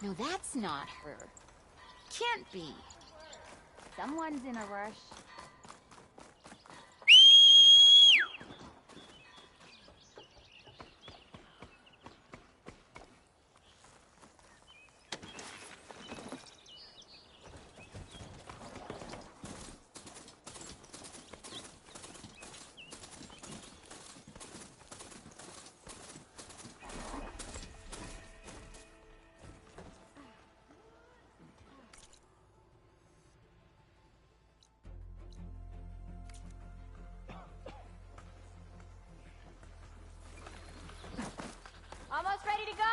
No, that's not her. Can't be. Someone's in a rush. Almost ready to go?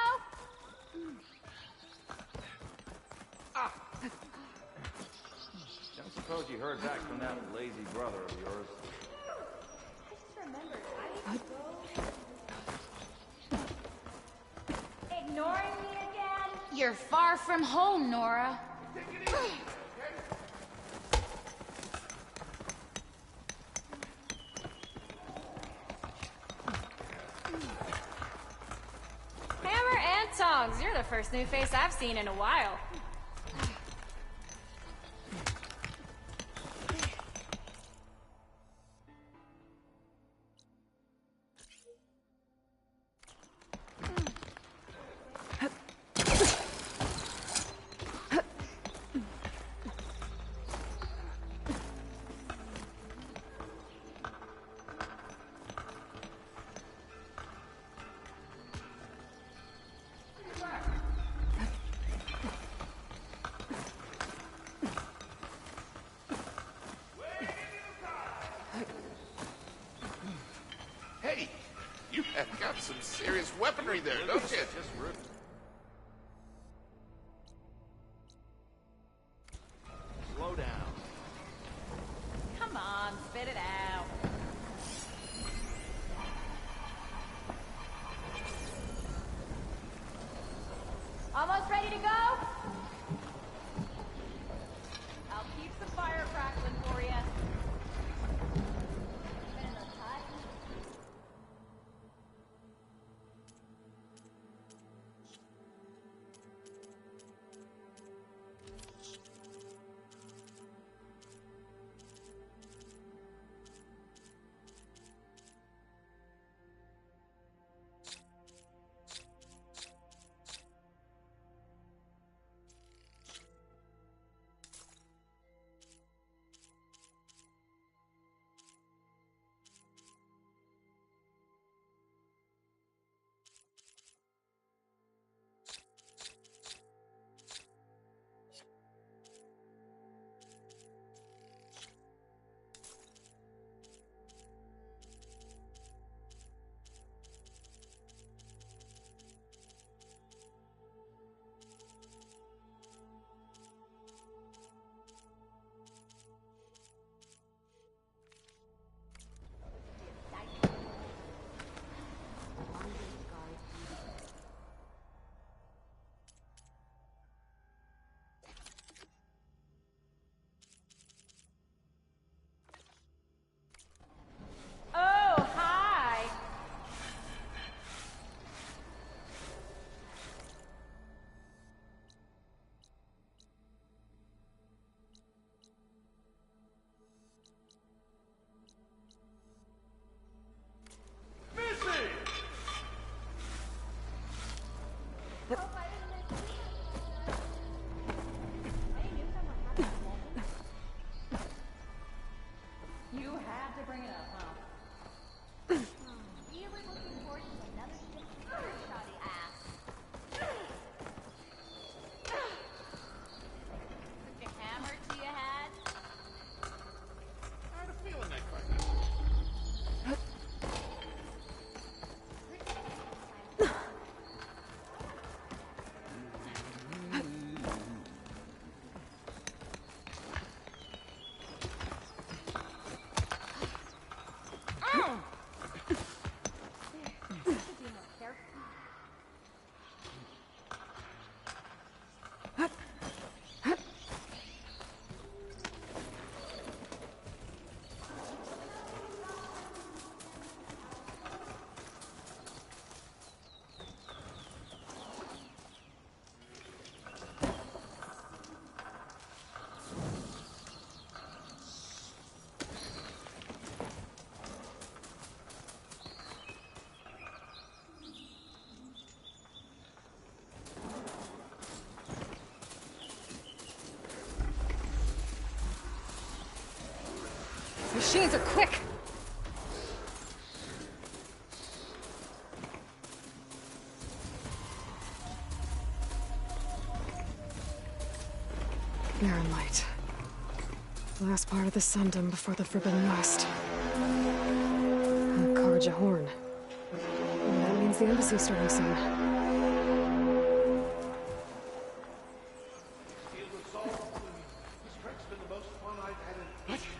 Don't suppose you heard back from that lazy brother of yours? I just remembered. I need to go. Ignoring me again? You're far from home, Nora. Hammer and tongs. You're the first new face I've seen in a while. Hey, you have got some serious weaponry there, don't you? Just rude. Slow down. Come on, spit it out. Almost ready to go? I'll keep the fire crackling for you. Been in the hut? machines are quick! Barren Light. Last part of the Sundom before the Forbidden West. Karja Horn. That means the embassy's starting soon.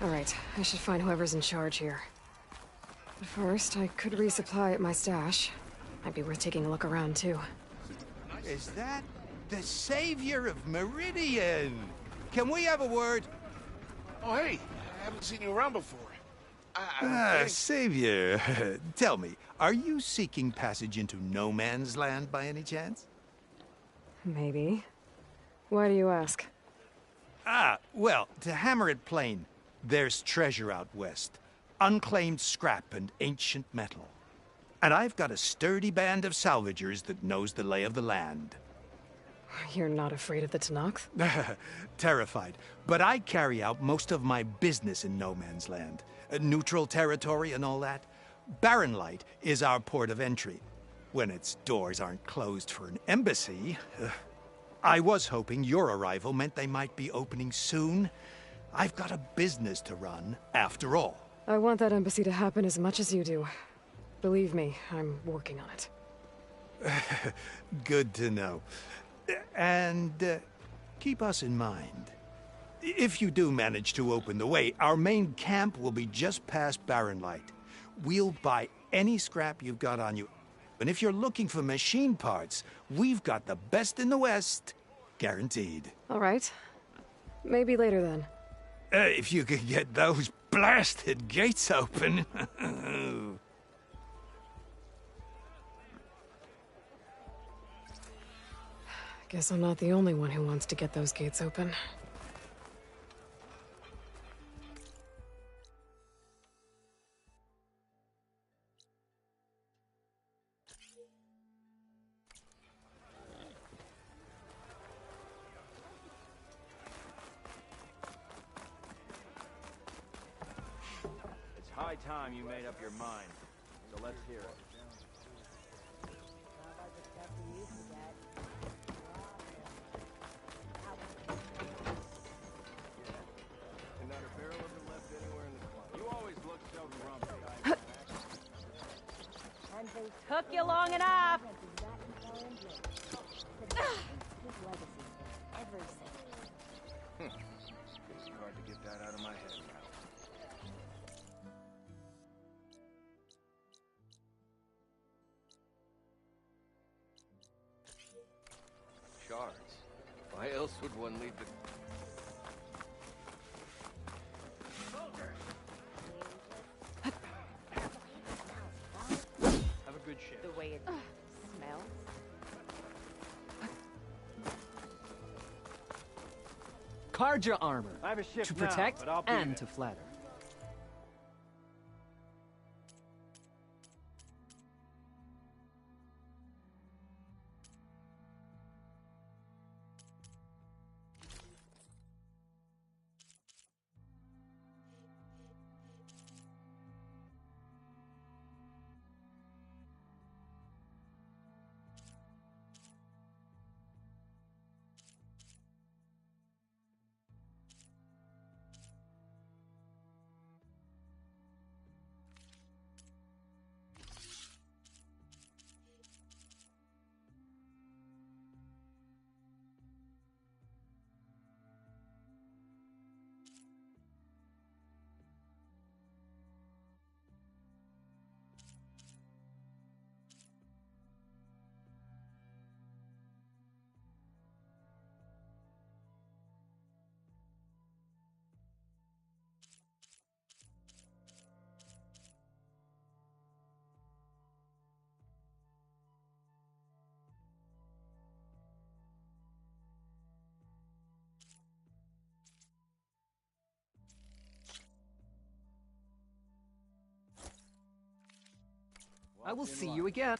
Alright, I should find whoever's in charge here. But first, I could resupply at my stash. Might be worth taking a look around, too. Is that the savior of Meridian? Can we have a word? Oh, hey, I haven't seen you around before. I think... Savior. Tell me, are you seeking passage into no man's land by any chance? Maybe. Why do you ask? Well, to hammer it plain, there's treasure out west. Unclaimed scrap and ancient metal. And I've got a sturdy band of salvagers that knows the lay of the land. You're not afraid of the Tenakth? Terrified. But I carry out most of my business in no man's land. Neutral territory and all that. Barren Light is our port of entry. When its doors aren't closed for an embassy. I was hoping your arrival meant they might be opening soon. I've got a business to run, after all. I want that embassy to happen as much as you do. Believe me, I'm working on it. Good to know. And keep us in mind. If you do manage to open the way, our main camp will be just past Barren Light. We'll buy any scrap you've got on you. And if you're looking for machine parts, we've got the best in the West. Guaranteed. All right. Maybe later then. If you could get those blasted gates open. Guess I'm not the only one who wants to get those gates open. It's high time you made up your mind. So let's hear it. Took you long enough. It's hard to get that out of my head now. Shards. Why else would one leave the... Good shit. The way it smells. Karja armor. I have a shift To protect now, but I'll be and there. to flatter. I will see you again.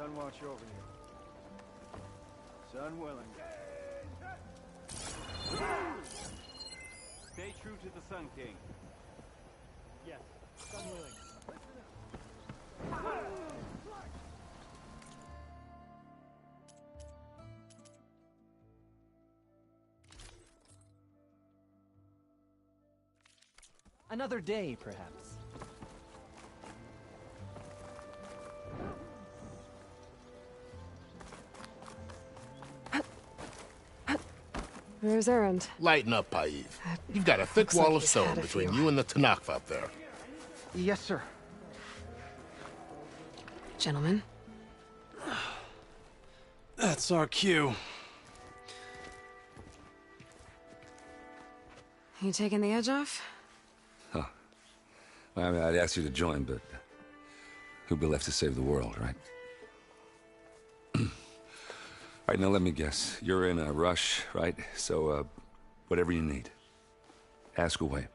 Sun watch over you. Sun willing. Stay true to the Sun King. Yes, Sun willing. Another day, perhaps. Where's Erend? Lighten up, Paiv. You've got a thick looks wall like of he's stone had a between few. you and the Tanakh up there. Yes, sir. Gentlemen, That's our cue. you taking the edge off? Well, I mean, I'd ask you to join, but who'd be left to save the world, right? All right, now let me guess. You're in a rush, right? So, whatever you need, ask away.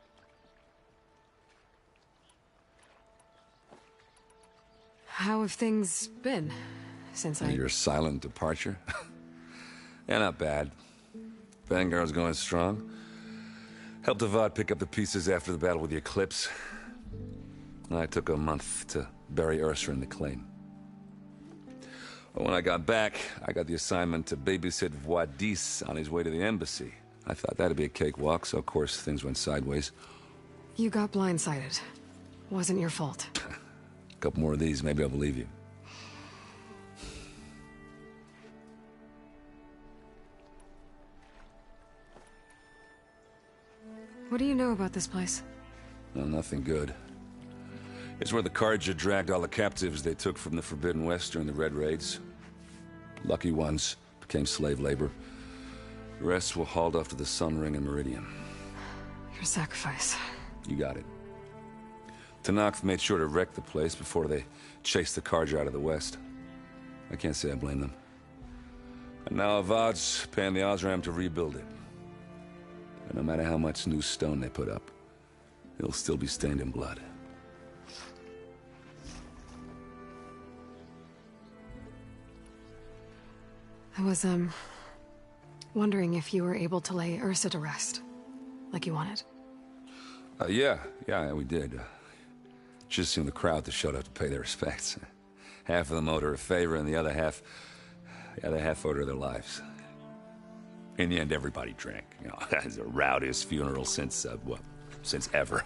How have things been since I... Your silent departure? Yeah, not bad. Vanguard's going strong. Helped Avad pick up the pieces after the battle with the Eclipse. I took a month to bury Ursa in the claim. But when I got back, I got the assignment to babysit Voidis on his way to the embassy. I thought that'd be a cakewalk, so of course things went sideways. You got blindsided. Wasn't your fault. A couple more of these, maybe I'll believe you. What do you know about this place? No, nothing good. It's where the Carja dragged all the captives they took from the Forbidden West during the Red Raids. Lucky ones became slave labor. The rest were hauled off to the Sun Ring and Meridian. Your sacrifice. You got it. Tanakh made sure to wreck the place before they chased the Carja out of the West. I can't say I blame them. And now Avad's paying the Osram to rebuild it. And no matter how much new stone they put up, it'll still be stained in blood. I was, wondering if you were able to lay Ursa to rest, like you wanted. Yeah, we did. Just seemed the crowd that showed up to pay their respects. Half of them owed her a favor, and the other half owed her their lives. In the end, everybody drank. You know, it's the rowdiest funeral since ever.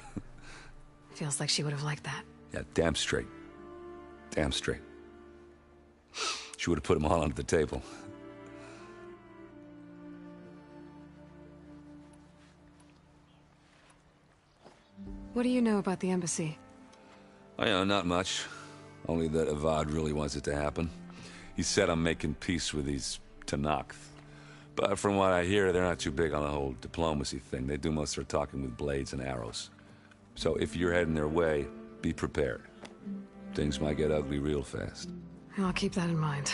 Feels like she would have liked that. Yeah, damn straight. Damn straight. She would have put them all under the table. What do you know about the embassy? Oh, yeah, not much. Only that Avad really wants it to happen. He said I'm making peace with these Tanakh. But from what I hear, they're not too big on the whole diplomacy thing. They do most of their talking with blades and arrows. So if you're heading their way, be prepared. Things might get ugly real fast. I'll keep that in mind.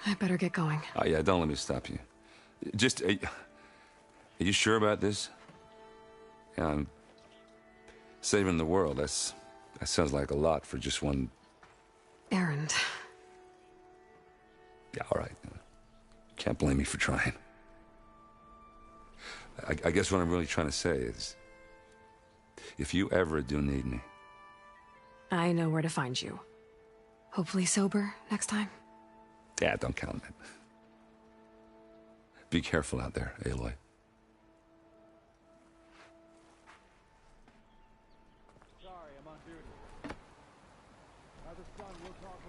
I better get going. Oh, yeah, don't let me stop you. Just, are you sure about this? Yeah, I'm saving the world. That sounds like a lot for just one... Erend. Yeah, all right. Can't blame me for trying. I guess what I'm really trying to say is, if you ever do need me... I know where to find you. Hopefully sober next time. Yeah, don't count on it. Be careful out there, Aloy. Sorry, I'm on duty. Other son, we'll talk.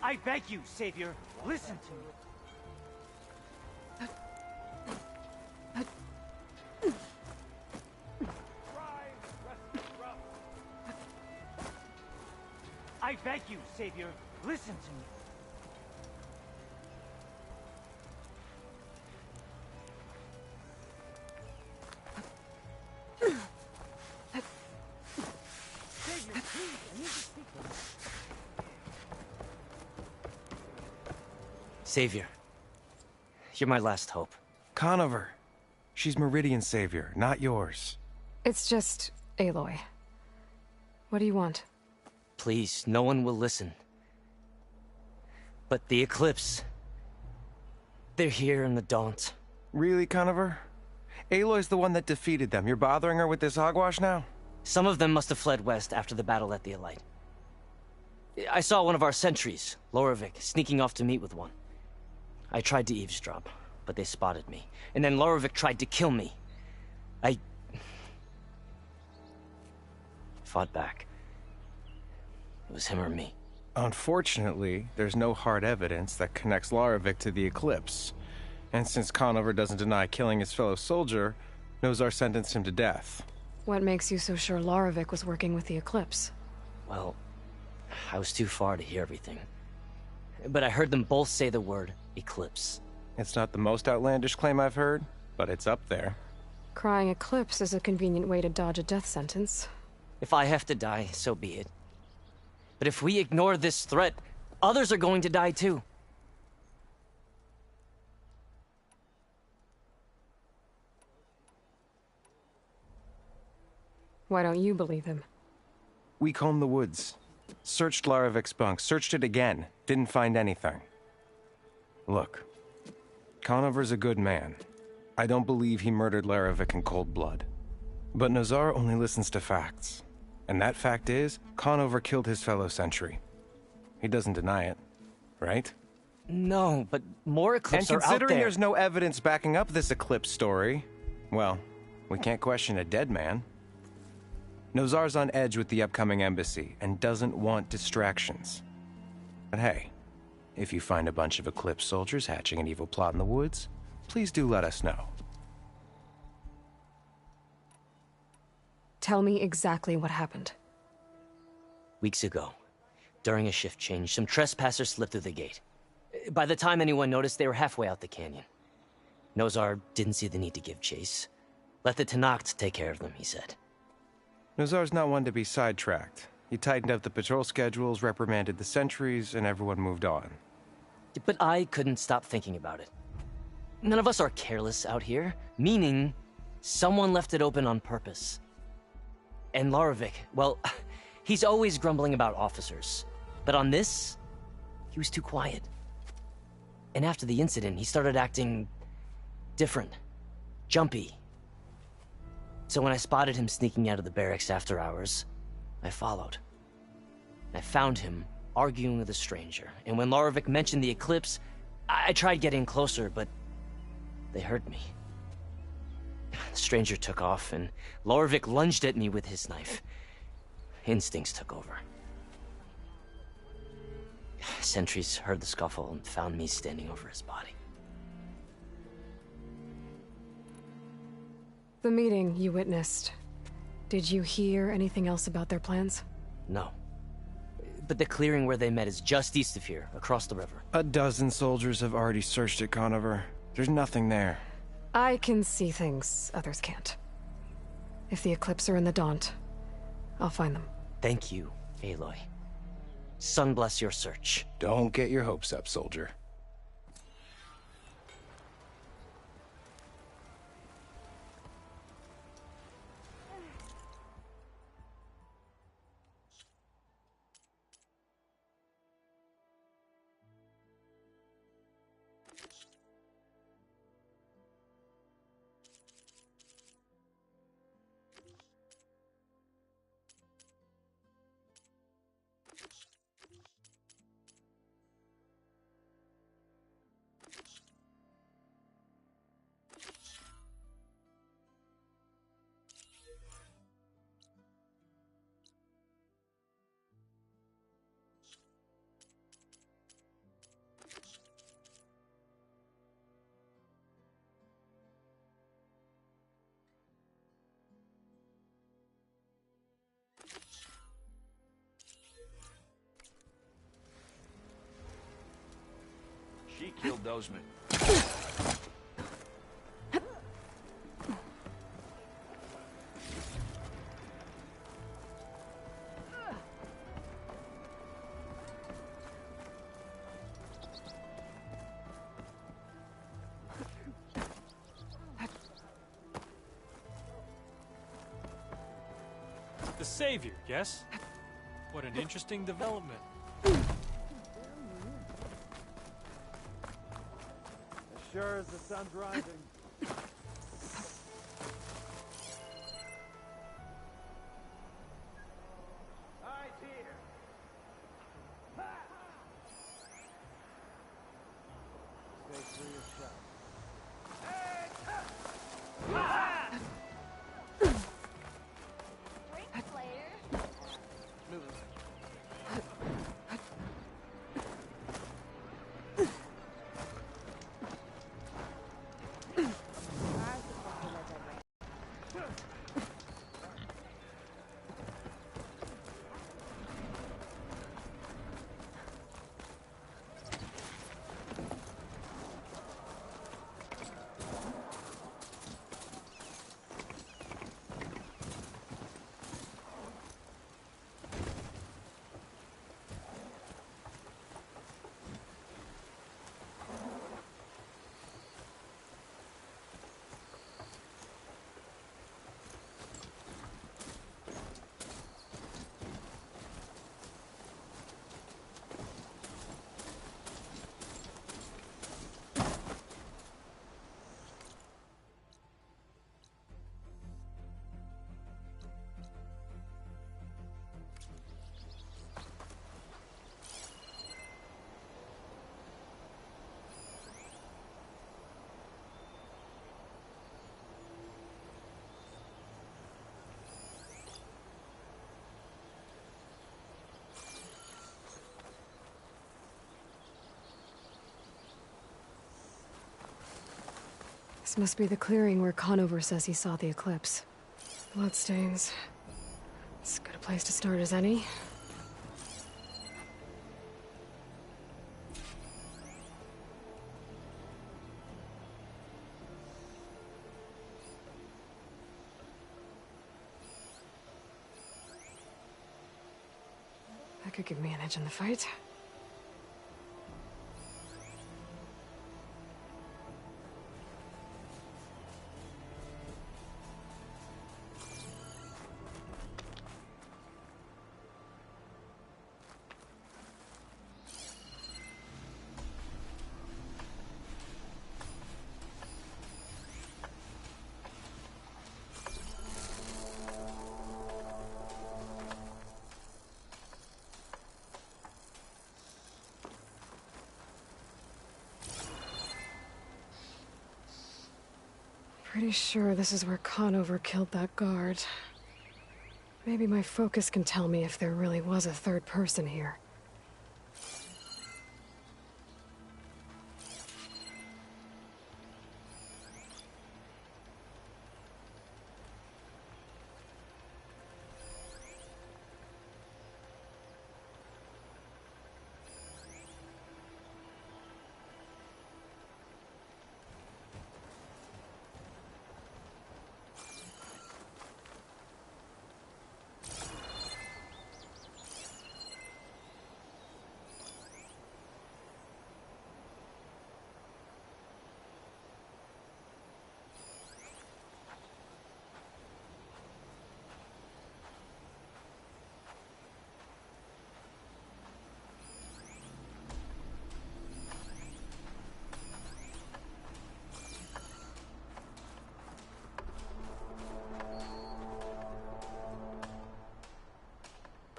I beg you, Savior, listen to me. I beg you, Savior, listen to me. Savior, please, I need to speak to you. Savior. You're my last hope. Conover. She's Meridian's savior, not yours. It's just Aloy. What do you want? Please, no one will listen. But the Eclipse... they're here in the Daunt. Really, Conover? Aloy's the one that defeated them. You're bothering her with this hogwash now? Some of them must have fled west after the battle at the Elite. I saw one of our sentries, Loravik, sneaking off to meet with one. I tried to eavesdrop, but they spotted me. And then Loravik tried to kill me. I fought back. It was him or me. Unfortunately, there's no hard evidence that connects Loravik to the Eclipse. And since Conover doesn't deny killing his fellow soldier, Nozar sentenced him to death. What makes you so sure Loravik was working with the Eclipse? Well, I was too far to hear everything. But I heard them both say the word Eclipse. It's not the most outlandish claim I've heard, but it's up there. Crying Eclipse is a convenient way to dodge a death sentence. If I have to die, so be it. But if we ignore this threat, others are going to die too. Why don't you believe him? We combed the woods. Searched Laravik's bunk, searched it again. Didn't find anything. Look, Conover's a good man. I don't believe he murdered Laravik in cold blood. But Nozar only listens to facts. And that fact is, Conover killed his fellow sentry. He doesn't deny it, right? No, but more Eclipse are out there. And considering there's no evidence backing up this Eclipse story, well, we can't question a dead man. Nozar's on edge with the upcoming embassy and doesn't want distractions. But hey, if you find a bunch of Eclipse soldiers hatching an evil plot in the woods, please do let us know. Tell me exactly what happened. Weeks ago, during a shift change, some trespassers slipped through the gate. By the time anyone noticed, they were halfway out the canyon. Nozar didn't see the need to give chase. Let the Tenakth take care of them, he said. Nozar's not one to be sidetracked. He tightened up the patrol schedules, reprimanded the sentries, and everyone moved on. But I couldn't stop thinking about it. None of us are careless out here, meaning someone left it open on purpose. And Loravik, well, he's always grumbling about officers. But on this, he was too quiet. And after the incident, he started acting different, jumpy. So when I spotted him sneaking out of the barracks after hours, I followed. I found him arguing with a stranger, and when Loravik mentioned the Eclipse, I tried getting closer, but they heard me. The stranger took off, and Loravik lunged at me with his knife. Instincts took over. Sentries heard the scuffle and found me standing over his body. The meeting you witnessed. Did you hear anything else about their plans? No. But the clearing where they met is just east of here, across the river. A dozen soldiers have already searched it, Conover. There's nothing there. I can see things others can't. If the Eclipse are in the Daunt, I'll find them. Thank you, Aloy. Sun bless your search. Don't get your hopes up, soldier. She killed those men. The Savior, yes? What an interesting development. As sure as the sun's rising. Eyes here. Stay free of shot. This must be the clearing where Conover says he saw the eclipse. Bloodstains. As good a place to start as any. That could give me an edge in the fight. Pretty sure this is where Conover killed that guard. Maybe my focus can tell me if there really was a third person here.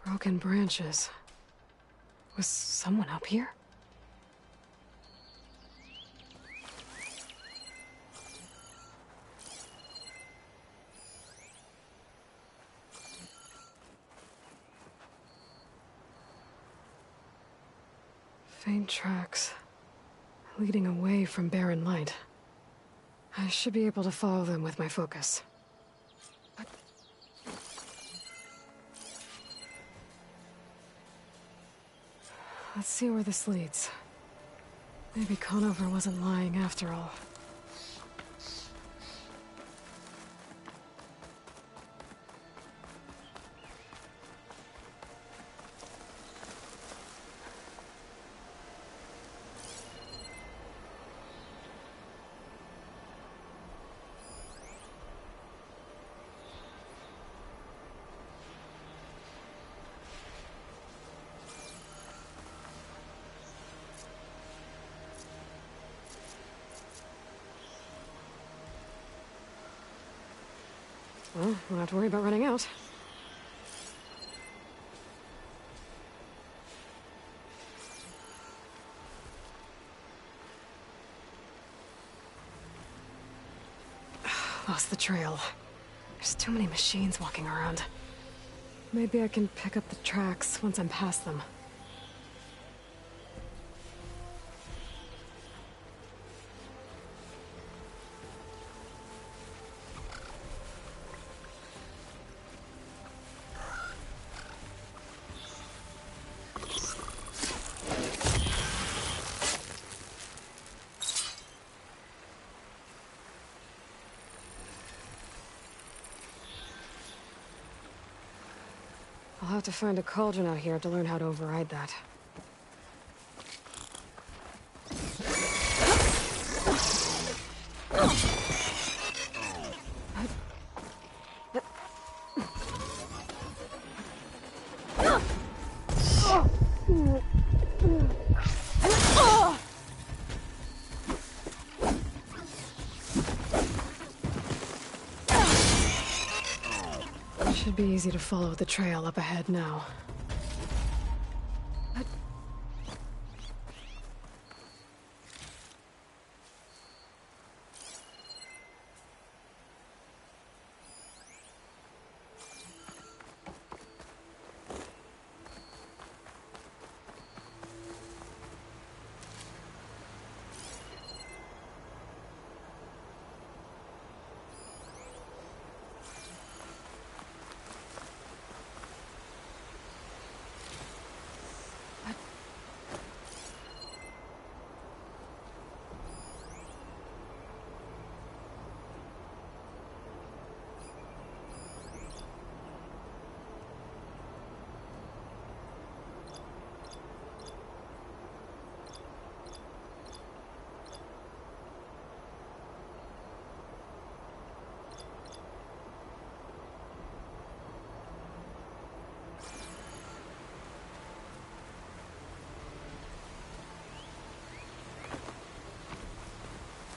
Broken branches. Was someone up here? Faint tracks, leading away from Barren Light. I should be able to follow them with my focus. Let's see where this leads. Maybe Conover wasn't lying after all. Well, won't have to worry about running out. Lost the trail. There's too many machines walking around. Maybe I can pick up the tracks once I'm past them. I'll have to find a cauldron out here to learn how to override that. Should be easy to follow the trail up ahead now.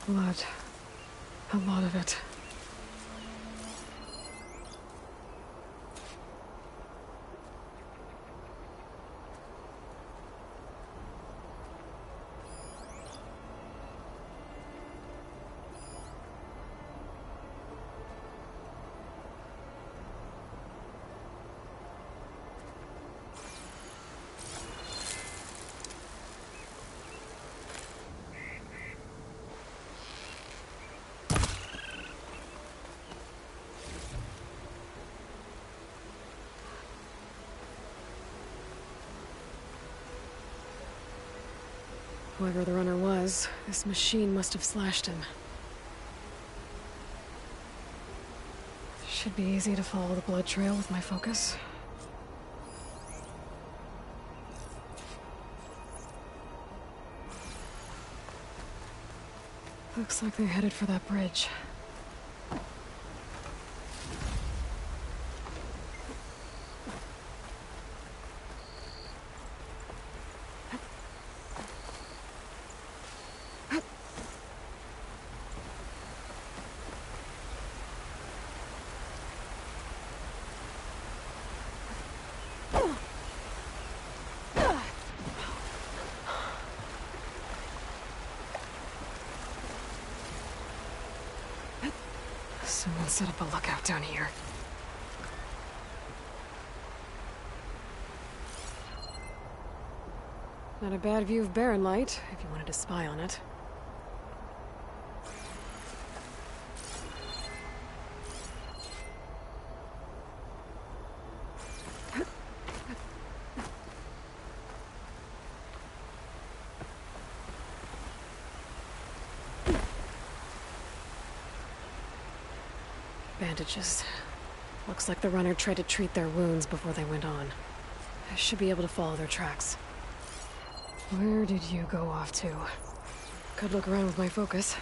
Blood. A lot of it. Whoever the runner was, this machine must have slashed him. Should be easy to follow the blood trail with my focus. Looks like they're headed for that bridge. Someone set up a lookout down here. Not a bad view of Barren Light, if you wanted to spy on it. Bandages. Looks like the runner tried to treat their wounds before they went on. I should be able to follow their tracks. Where did you go off to? Could look around with my focus.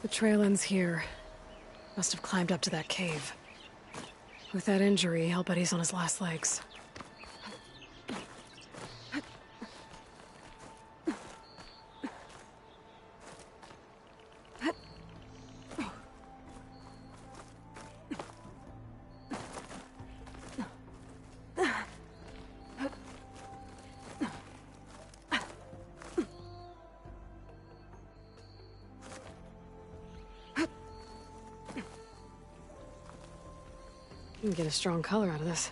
The trail ends here. Must have climbed up to that cave. With that injury, I'll bet he's on his last legs. You can get a strong color out of this.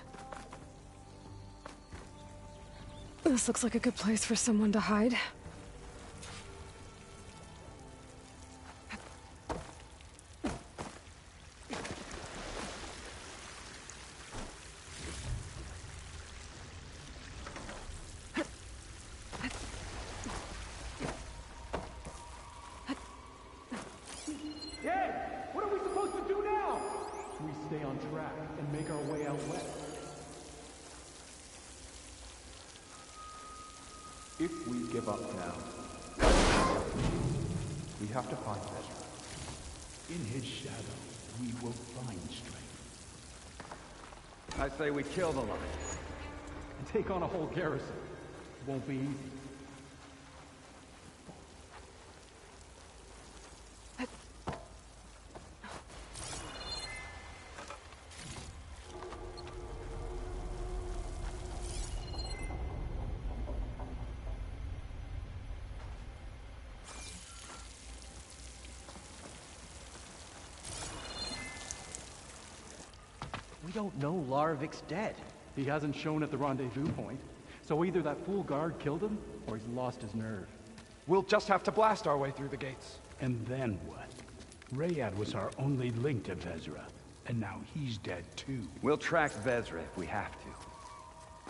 This looks like a good place for someone to hide. If we give up now, we have to find Ezra. In his shadow, we will find strength. I say we kill the line. And take on a whole garrison. Won't be easy. We don't know Larovik's dead. He hasn't shown at the rendezvous point, so either that fool guard killed him, or he's lost his nerve. We'll just have to blast our way through the gates. And then what? Rayad was our only link to Vezra, and now he's dead too. We'll track Vezra if we have to.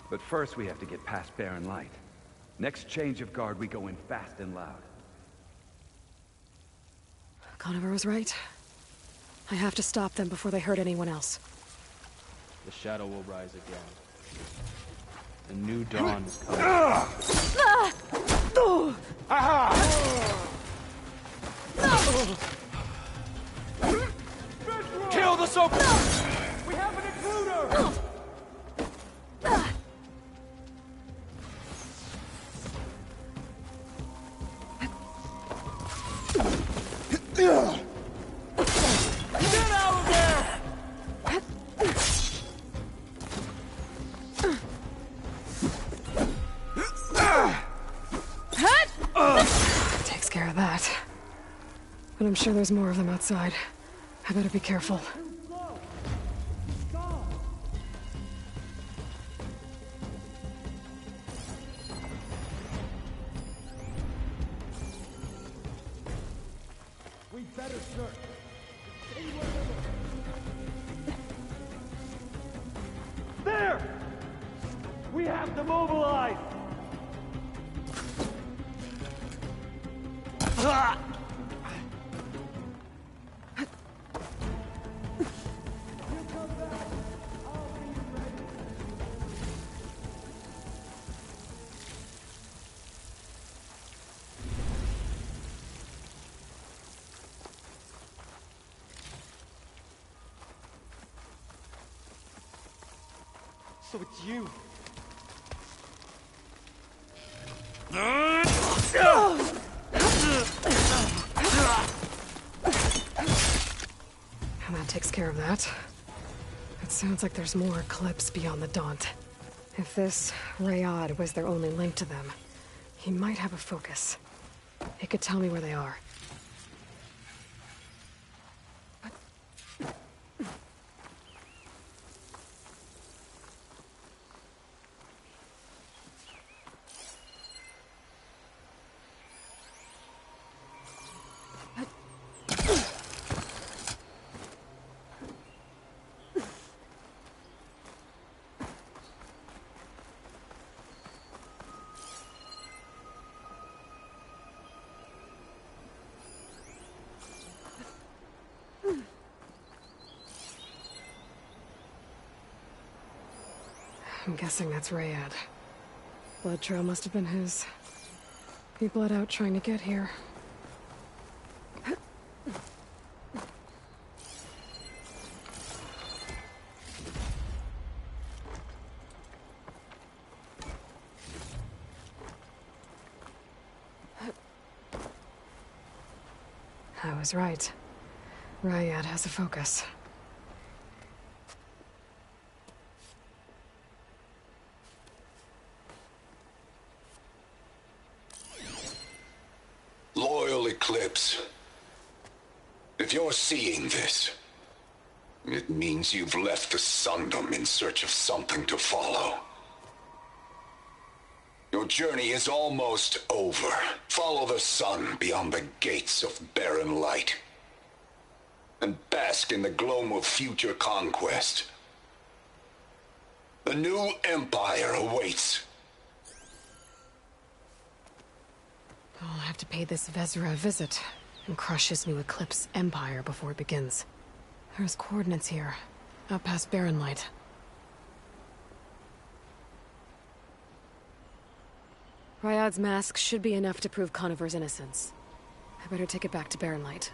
But first we have to get past Barren Light. Next change of guard, we go in fast and loud. Conover was right. I have to stop them before they hurt anyone else. The shadow will rise again. The new dawn is coming. Kill the Soap! We have an intruder! Get out of there! Takes care of that. But I'm sure there's more of them outside. I better be careful. We'd better search. There! We have to mobilize! So it's you. And that takes care of that. It sounds like there's more Eclipse beyond the Daunt. If this Rayad was their only link to them, he might have a focus. He could tell me where they are. I'm guessing that's Rayad. Blood trail must have been his. He bled out trying to get here. I was right. Ryad has a focus. Loyal Eclipse. If you're seeing this, it means you've left the Sundom in search of something to follow. Your journey is almost over. Follow the sun beyond the gates of barren light. And bask in the gloam of future conquest. The new empire awaits. I'll have to pay this Vezra a visit and crush his new Eclipse empire before it begins. There's coordinates here, out past Barren Light. Ryad's mask should be enough to prove Conover's innocence. I better take it back to Barren Light.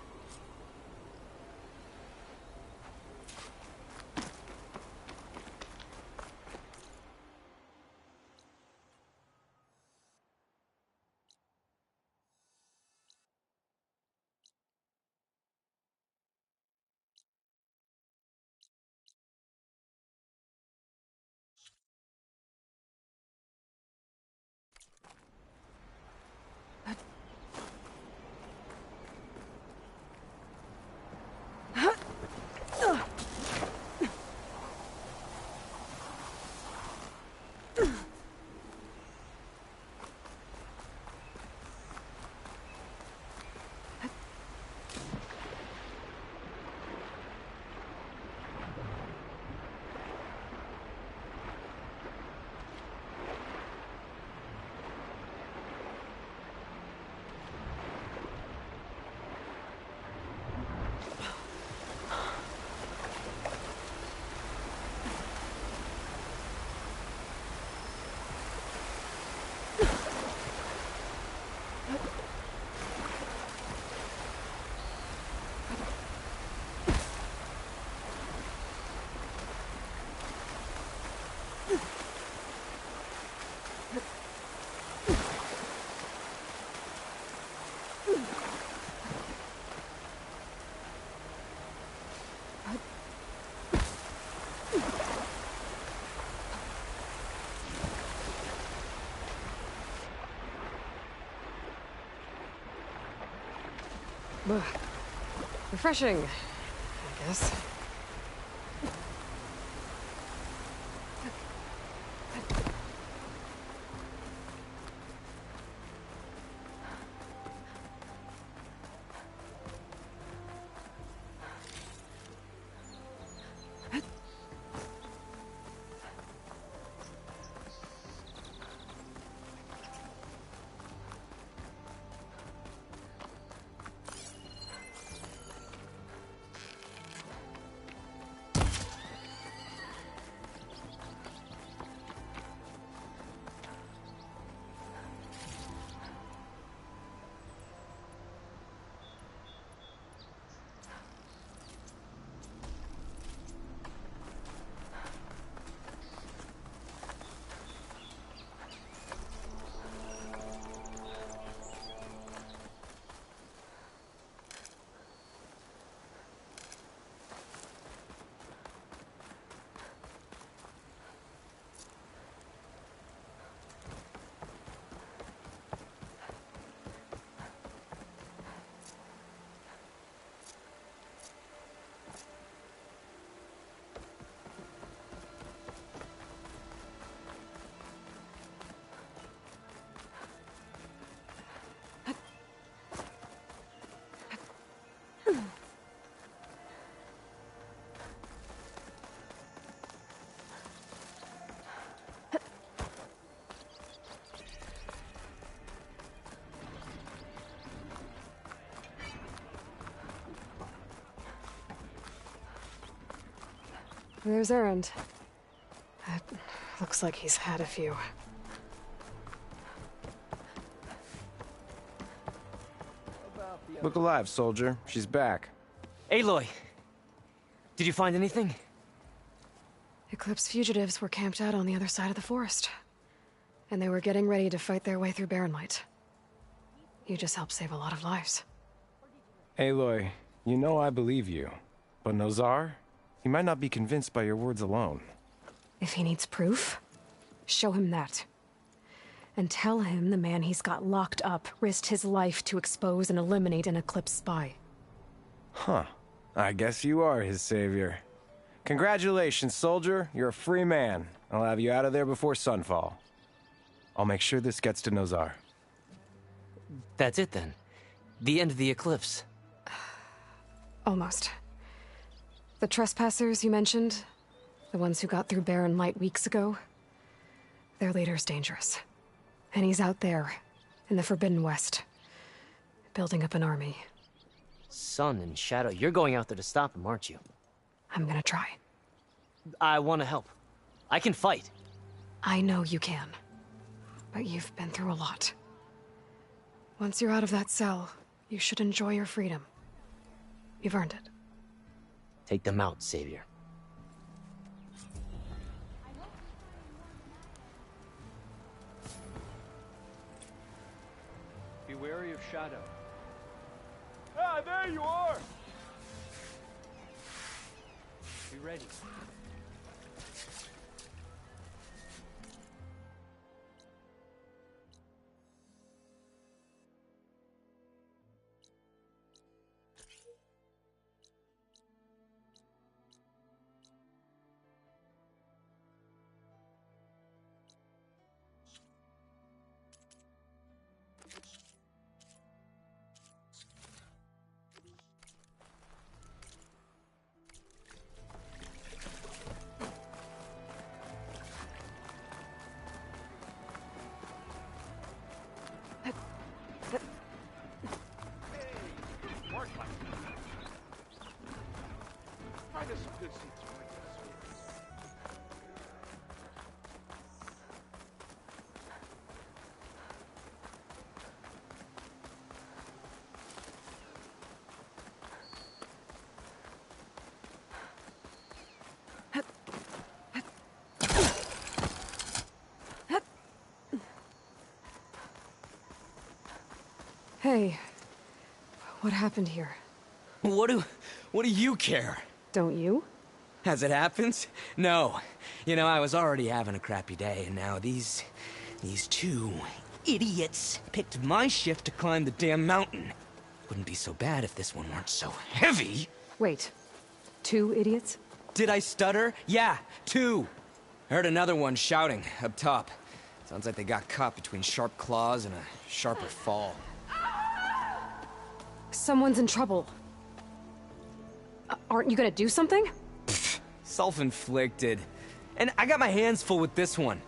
Ugh. Refreshing, I guess. There's Erend. It looks like he's had a few. Look alive, soldier. She's back. Aloy! Did you find anything? Eclipse fugitives were camped out on the other side of the forest. And they were getting ready to fight their way through Barren Light. You just helped save a lot of lives. Aloy, you know I believe you. But Nozar? He might not be convinced by your words alone. If he needs proof, show him that. And tell him the man he's got locked up risked his life to expose and eliminate an Eclipse spy. Huh. I guess you are his savior. Congratulations, soldier. You're a free man. I'll have you out of there before sunfall. I'll make sure this gets to Nozar. That's it then. The end of the Eclipse. Almost. The trespassers you mentioned, the ones who got through Barren Light weeks ago, their leader's dangerous. And he's out there, in the Forbidden West, building up an army. Sun and Shadow, you're going out there to stop him, aren't you? I'm gonna try. I want to help. I can fight. I know you can. But you've been through a lot. Once you're out of that cell, you should enjoy your freedom. You've earned it. Take them out, Savior. Be wary of Shadow. Ah, there you are! Be ready. Find us some good seats right this Hey, what happened here? What do you care? Don't you? As it happens? No. You know, I was already having a crappy day, and now these two idiots picked my shift to climb the damn mountain. Wouldn't be so bad if this one weren't so heavy. Wait, 2 idiots? Did I stutter? Yeah, 2. I heard another one shouting up top. Sounds like they got caught between sharp claws and a sharper fall. Someone's in trouble. Aren't you gonna do something? Self-inflicted. And I got my hands full with this one.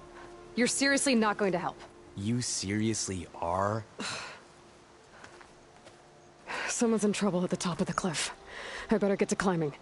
You're seriously not going to help? You seriously are? Someone's in trouble at the top of the cliff. I better get to climbing.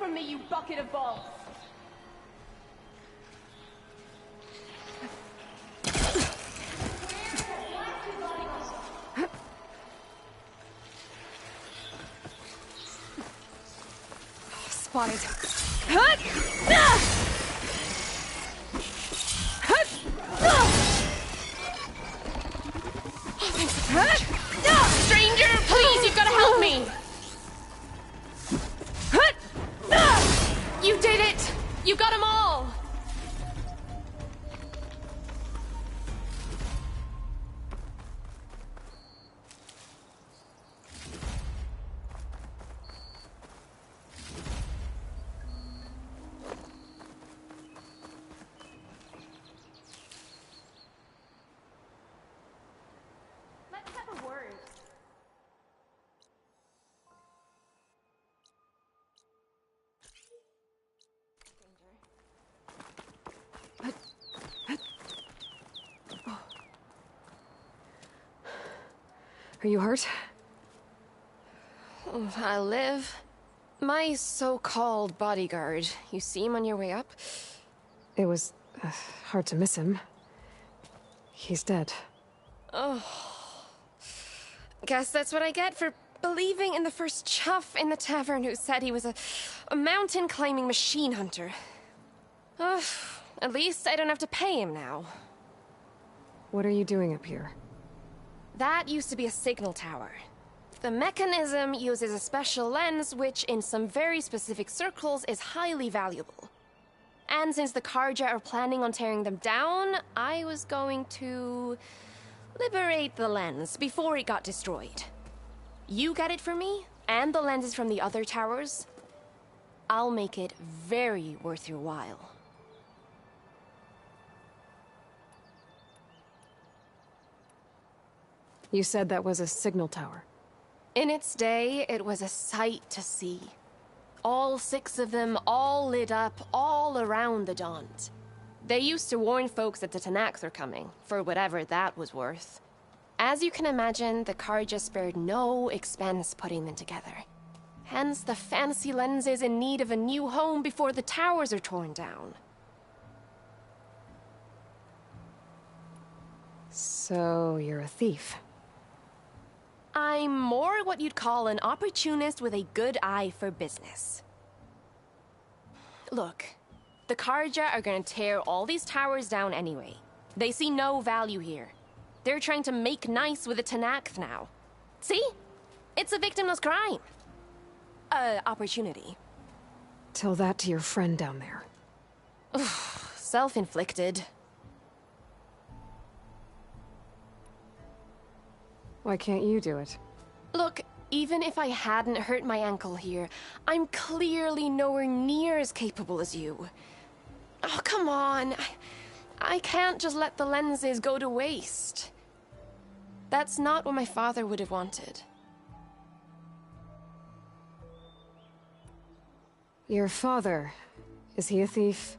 from me, you bucket of balls! Spotted. Stranger, please, you've got to help me! You did it! You got them all! Let's have a word. Are you hurt? I live. My so-called bodyguard. You see him on your way up? It was hard to miss him. He's dead. Oh. Guess that's what I get for believing in the first chuff in the tavern who said he was a mountain-climbing machine hunter. At least I don't have to pay him now. What are you doing up here? That used to be a signal tower. The mechanism uses a special lens which, in some very specific circles, is highly valuable. And since the Carja are planning on tearing them down, I was going to liberate the lens before it got destroyed. You get it for me, and the lenses from the other towers. I'll make it very worth your while. You said that was a signal tower. In its day, it was a sight to see. All 6 of them, all lit up, all around the Daunt. They used to warn folks that the Tenakth are coming, for whatever that was worth. As you can imagine, the Carja spared no expense putting them together. Hence the fancy lenses in need of a new home before the towers are torn down. So, you're a thief. I'm more what you'd call an opportunist with a good eye for business. Look, the Carja are gonna tear all these towers down anyway. They see no value here. They're trying to make nice with the Tenakth now. See? It's a victimless crime. Opportunity. Tell that to your friend down there. Self-inflicted. Why can't you do it? Look, even if I hadn't hurt my ankle here, I'm clearly nowhere near as capable as you. Oh, come on. I can't just let the lenses go to waste. That's not what my father would have wanted. Your father, is he a thief?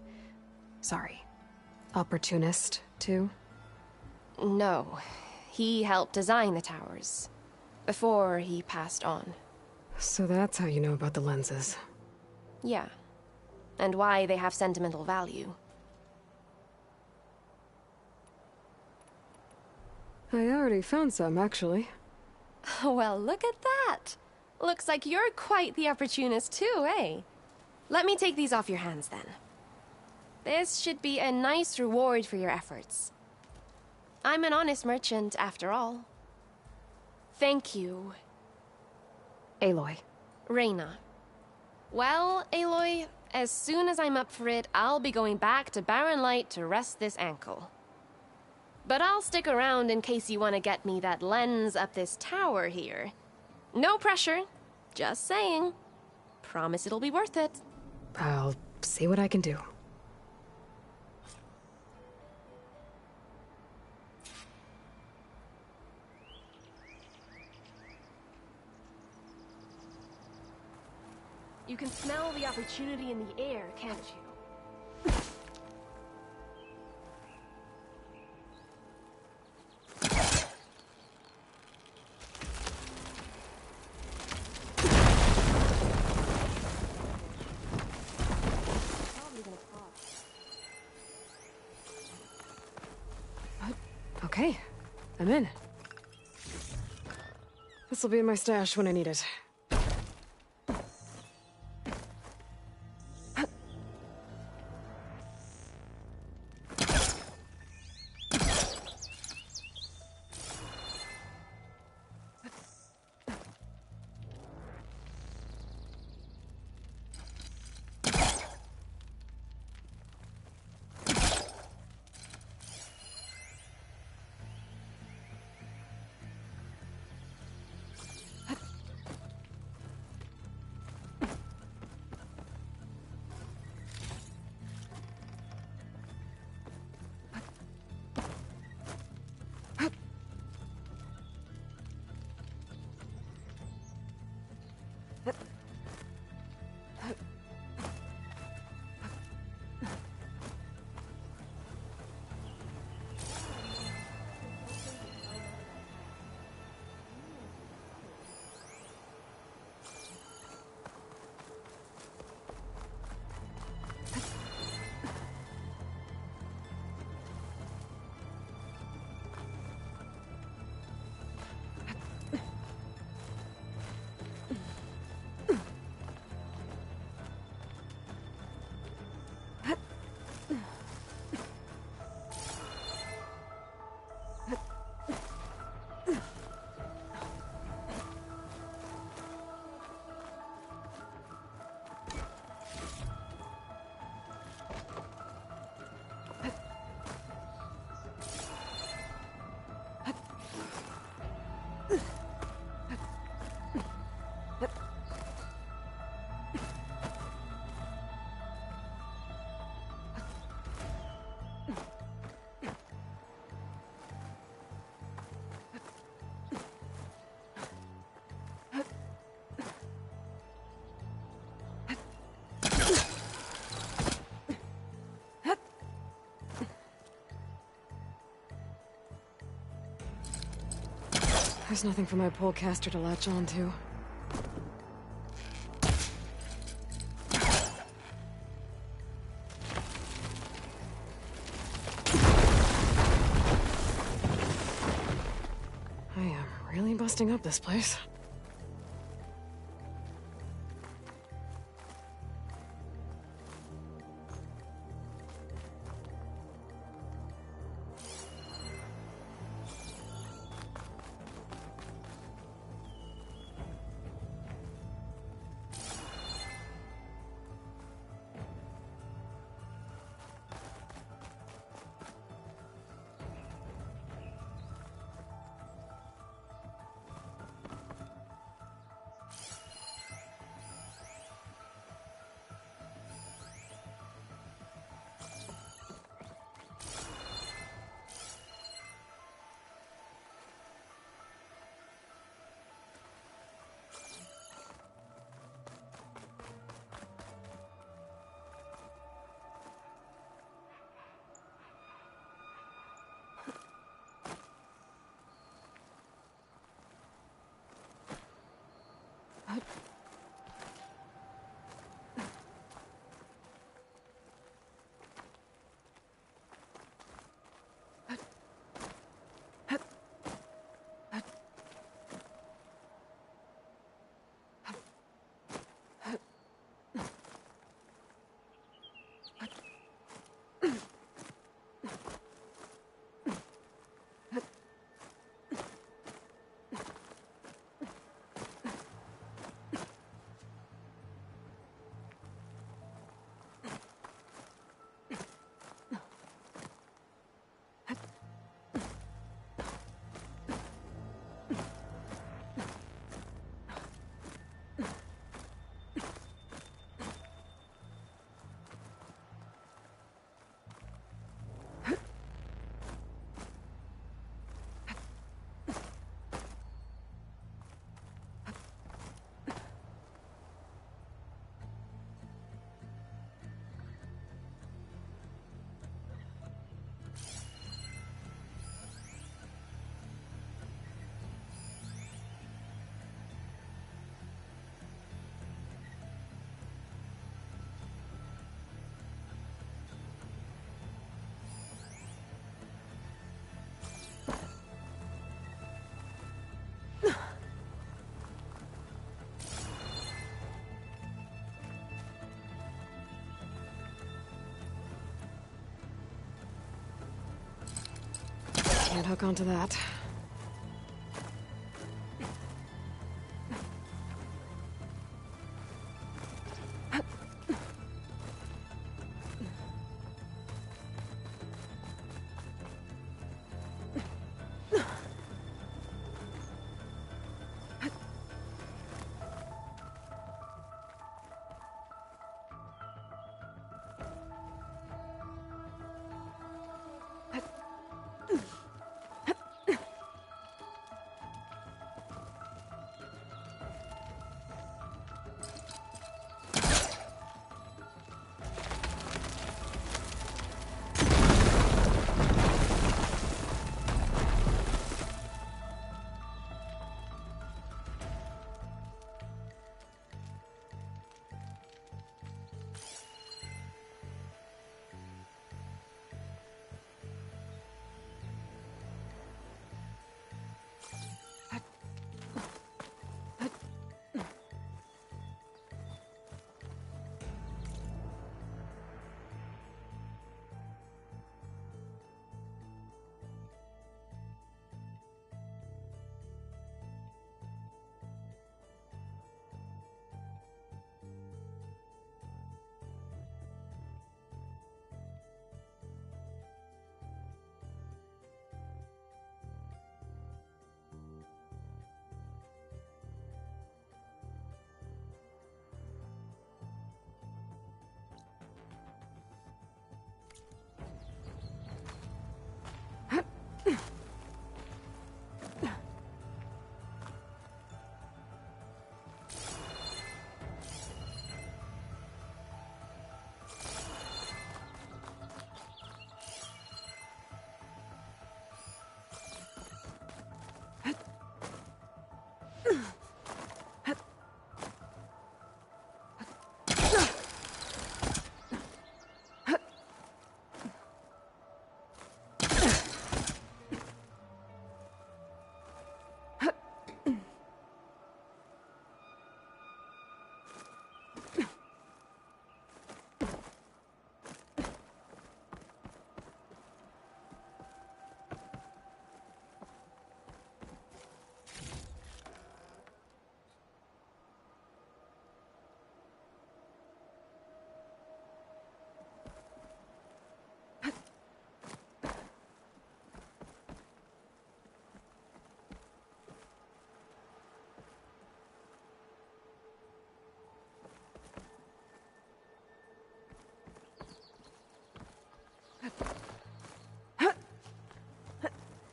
Sorry, opportunist, too? No. He helped design the towers. Before he passed on. So that's how you know about the lenses. Yeah. And why they have sentimental value. I already found some, actually. Well, look at that! Looks like you're quite the opportunist too, eh? Let me take these off your hands then. This should be a nice reward for your efforts. I'm an honest merchant, after all. Thank you. Aloy. Reyna. Well, Aloy, as soon as I'm up for it, I'll be going back to Barren Light to rest this ankle. But I'll stick around in case you want to get me that lens up this tower here. No pressure. Just saying. Promise it'll be worth it. I'll see what I can do. You can smell the opportunity in the air, can't you? Okay, I'm in. This'll be in my stash when I need it. There's nothing for my polecaster to latch on to. I am really busting up this place. Can't hook onto that.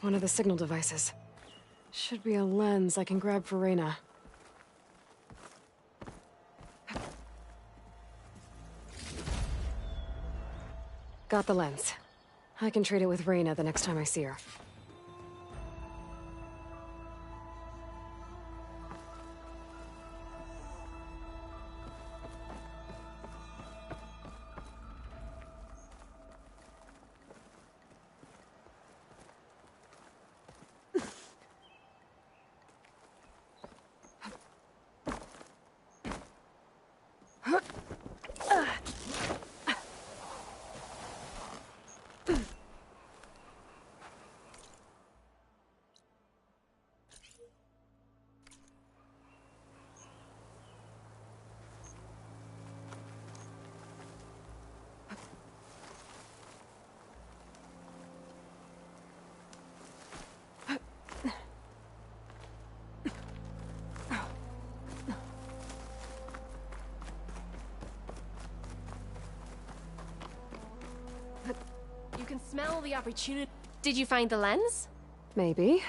One of the signal devices. Should be a lens I can grab for Reyna. Got the lens. I can trade it with Reyna the next time I see her. You can smell the opportunity. Did you find the lens? Maybe.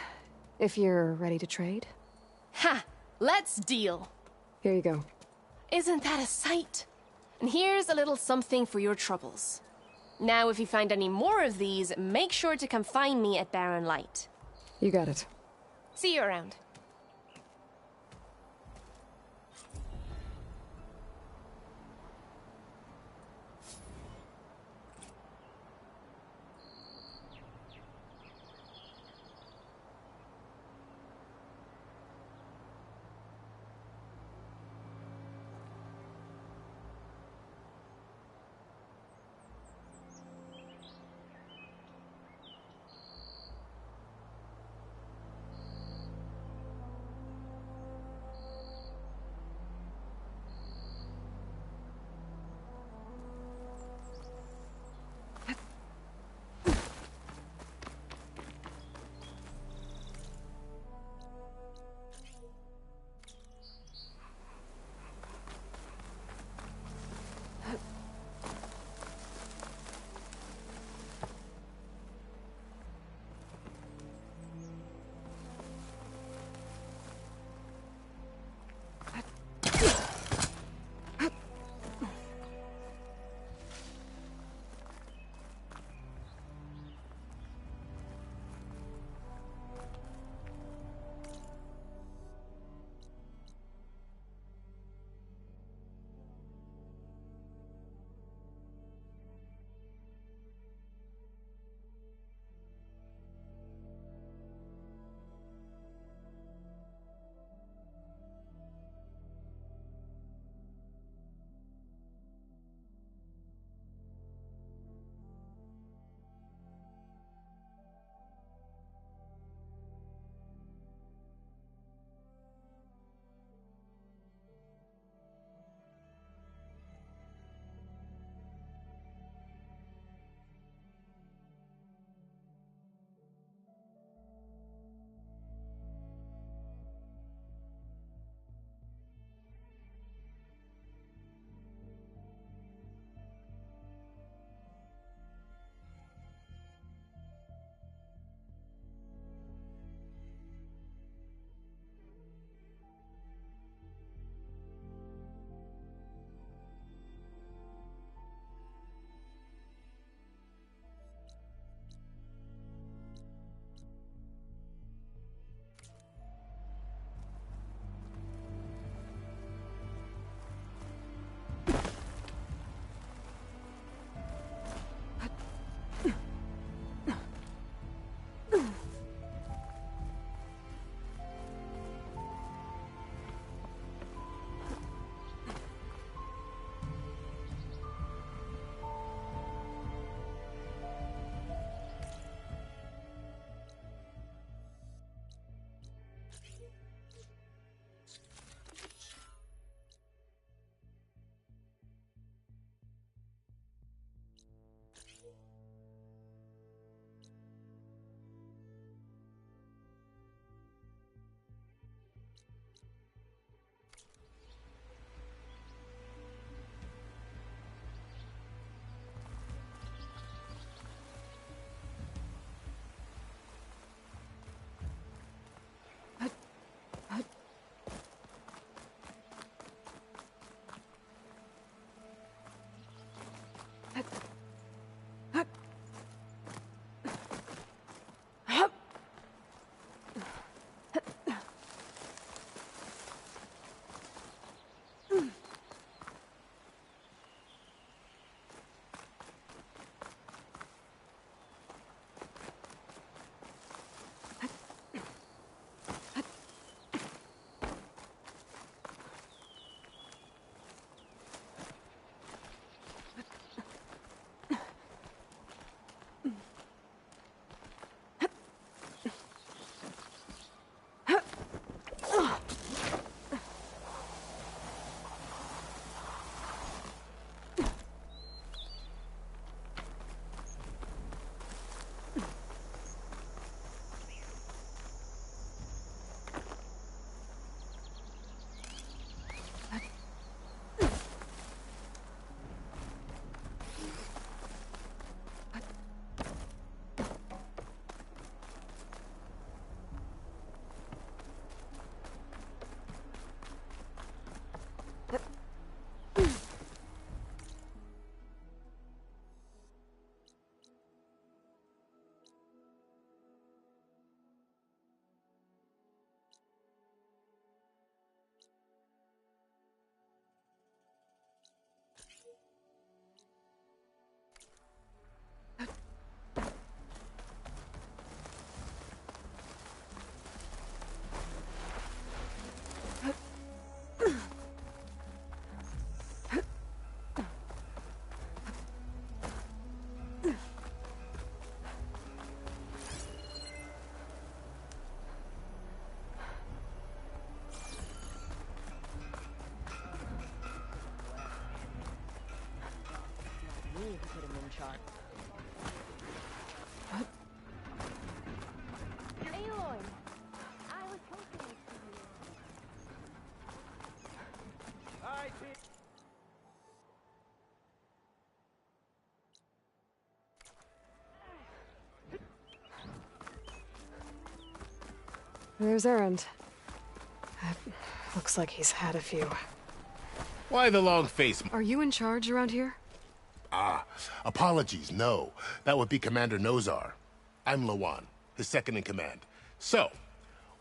If you're ready to trade. Ha! Let's deal! Here you go. Isn't that a sight? And here's a little something for your troubles. Now, if you find any more of these, make sure to come find me at Barren Light. You got it. See you around. There's Erend. Looks like he's had a few. Why the long face? Are you in charge around here? Ah, apologies, no. That would be Commander Nozar. I'm Lawan, his second in command. So,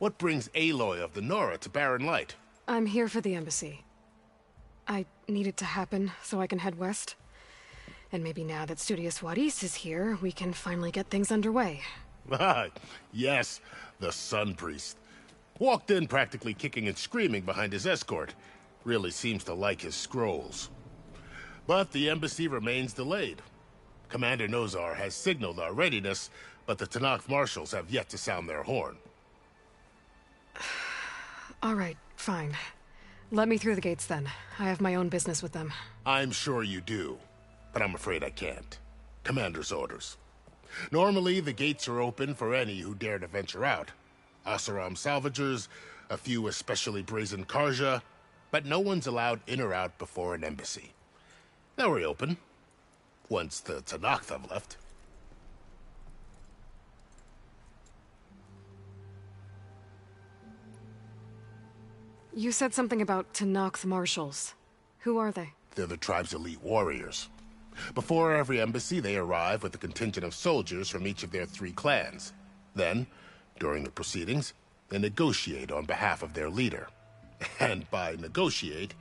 what brings Aloy of the Nora to Barren Light? I'm here for the embassy. I need it to happen so I can head west. And maybe now that Studious Wadis is here, we can finally get things underway. Yes, the Sun Priest. Walked in practically kicking and screaming behind his escort. Really seems to like his scrolls. But the embassy remains delayed. Commander Nozar has signaled our readiness, but the Tenakth marshals have yet to sound their horn. All right, fine. Let me through the gates then. I have my own business with them. I'm sure you do, but I'm afraid I can't. Commander's orders. Normally, the gates are open for any who dare to venture out. Oseram salvagers, a few especially brazen Karja, but no one's allowed in or out before an embassy. They'll reopen, once the Tenakth have left. You said something about Tenakth marshals. Who are they? They're the tribe's elite warriors. Before every embassy, they arrive with a contingent of soldiers from each of their 3 clans. Then, during the proceedings, they negotiate on behalf of their leader. And by negotiate,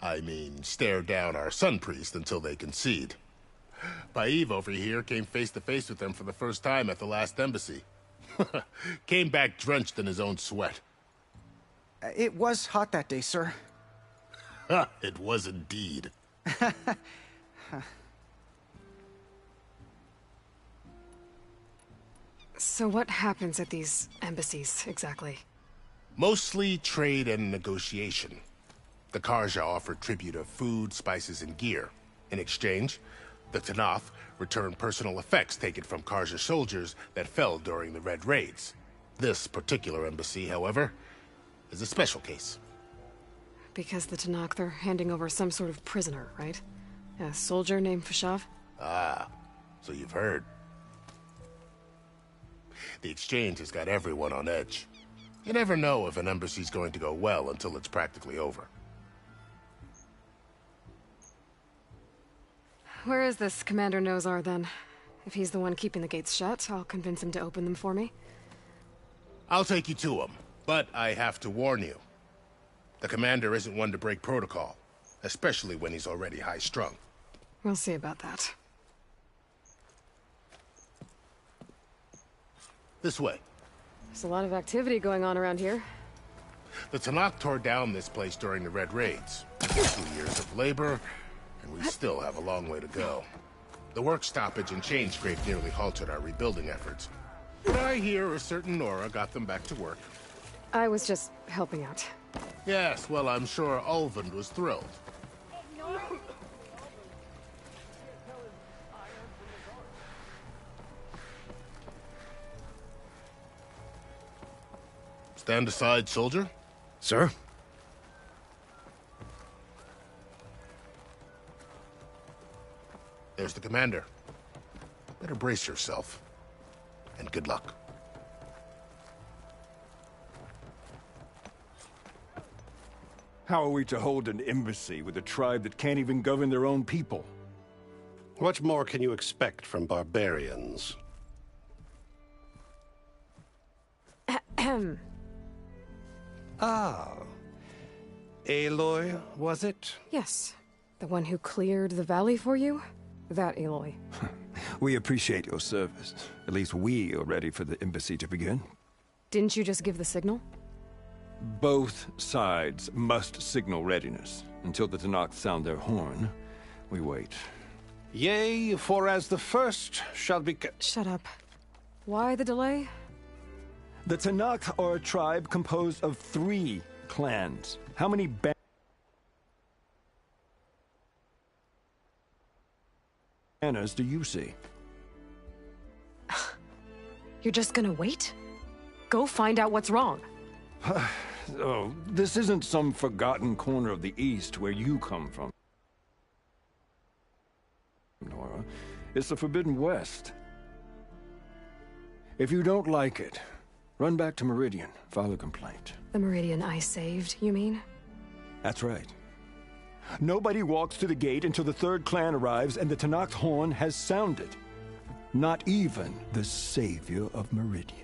I mean stare down our Sun Priest until they concede. Paiv over here came face to face with them for the first time at the last embassy. Came back drenched in his own sweat. It was hot that day, sir. It was indeed. So what happens at these embassies, exactly? Mostly trade and negotiation. The Karja offer tribute of food, spices, and gear. In exchange, the Tenakth return personal effects taken from Karja soldiers that fell during the Red Raids. This particular embassy, however, is a special case. Because the Tenakth are handing over some sort of prisoner, right? A soldier named Fashav? Ah, so you've heard. The exchange has got everyone on edge. You never know if an embassy's going to go well until it's practically over. Where is this Commander Nozar, then? If he's the one keeping the gates shut, I'll convince him to open them for me. I'll take you to him, but I have to warn you. The commander isn't one to break protocol, especially when he's already high-strung. We'll see about that. This way. There's a lot of activity going on around here. The Tenakth tore down this place during the Red Raids. 2 years of labor, and we still have a long way to go. The work stoppage and chain scrape nearly halted our rebuilding efforts. But I hear a certain Nora got them back to work. I was just helping out. Yes, well, I'm sure Ulvund was thrilled. Stand aside, soldier. Sir? There's the commander. Better brace yourself. And good luck. How are we to hold an embassy with a tribe that can't even govern their own people? What more can you expect from barbarians? Ahem. Ah. Aloy, was it? Yes. The one who cleared the valley for you? That Aloy. We appreciate your service. At least we are ready for the embassy to begin. Didn't you just give the signal? Both sides must signal readiness. Until the Tenakth sound their horn, we wait. Yea, for as the first shall be... Shut up. Why the delay? The Tenakth are a tribe composed of 3 clans. How many banners do you see? You're just gonna wait? Go find out what's wrong. Oh, this isn't some forgotten corner of the East where you come from, Nora. It's the Forbidden West. If you don't like it, Run back to Meridian, file a complaint. The Meridian I saved, you mean? That's right. Nobody walks to the gate until the third clan arrives and the Tenakth horn has sounded. Not even the savior of Meridian.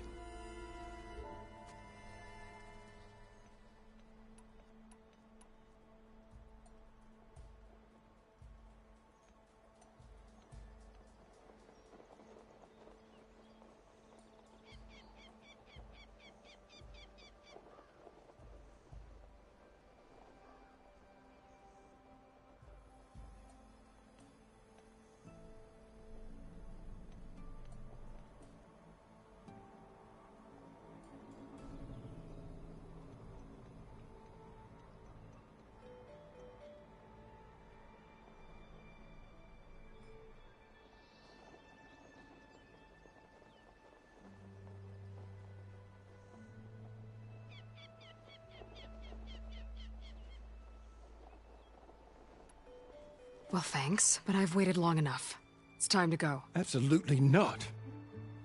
Well, thanks, but I've waited long enough. It's time to go. Absolutely not.